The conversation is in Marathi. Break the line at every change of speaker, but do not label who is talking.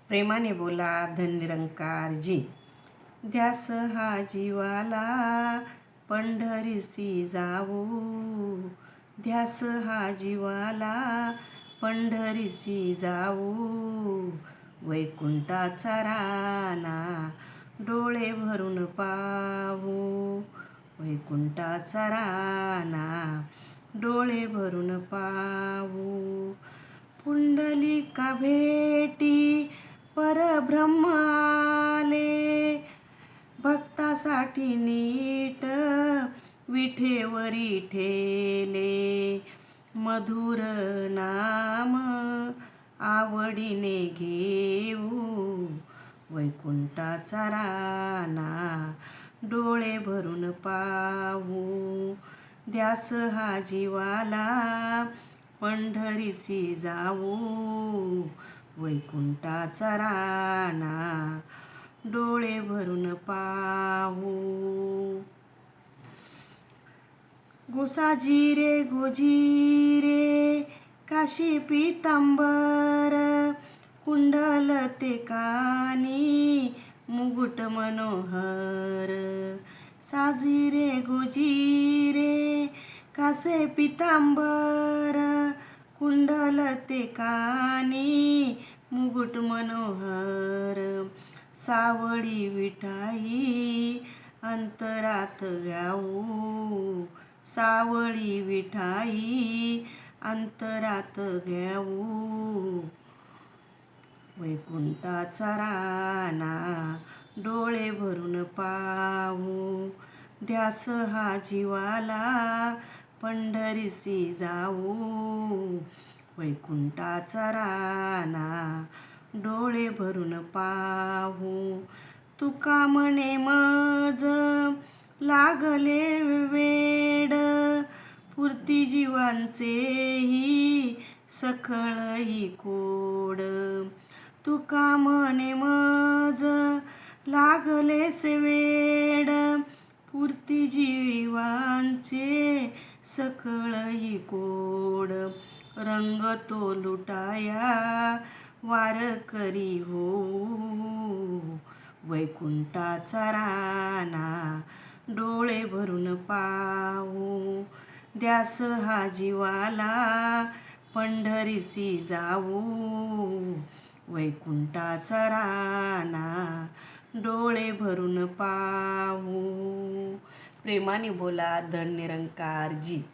प्रेमाने बोला धन निरंकारजी. ध्यास हा जीवाला पंढरीसी जाऊ, ध्यास हा जीवाला पंढरीसी जाऊ. वैकुंठाचा राना डोळे भरून पाहू, वैकुंठाचा राना डोळे भरून पाहू. पुंडलिका भेटी परब्रह्म आले, भक्तासाठी नीट विठेवरी ठेले. मधुर नाम आवडीने घेऊ, वैकुंठाचा राना डोळे भरून पाहू. ध्यास हा जीवाला पंढरीसी जाऊ, वैकुंठाचा राना डोळे भरून पाहू. गोसाजी रे गोजी रे काशी पीतांबर, कुंडल ते कानी मुकुट मनोहर. साजी रे गोजी रे कासे पीतांबर, कुंडल ते कानी मुकुट मनोहर. सावळी विठाई अंतरात घ्याऊ, सावळी विठाई अंतरात घ्याऊ. वैकुंठाचा राना डोळे भरून पाहू. ध्यास हा जीवाला पंढरीसी जाऊ, वैकुंठाचा राना डोळे भरून पाहू. तुका म्हणे मज लागले वेड, पुरती जीवांचेही सखळही कोड. तुका म्हणे मज लागले से वेड, पुरती जीवांचे सकळही कोड. रंग तो लुटाया वारकरी होऊ, वैकुंठाचा राना डोळे भरून पाहू. ध्यास हा जीवाला पंढरीसी जाऊ, वैकुंठाचा राना डोळे भरून पाहू. प्रेमाने बोला धन निरंकारजी.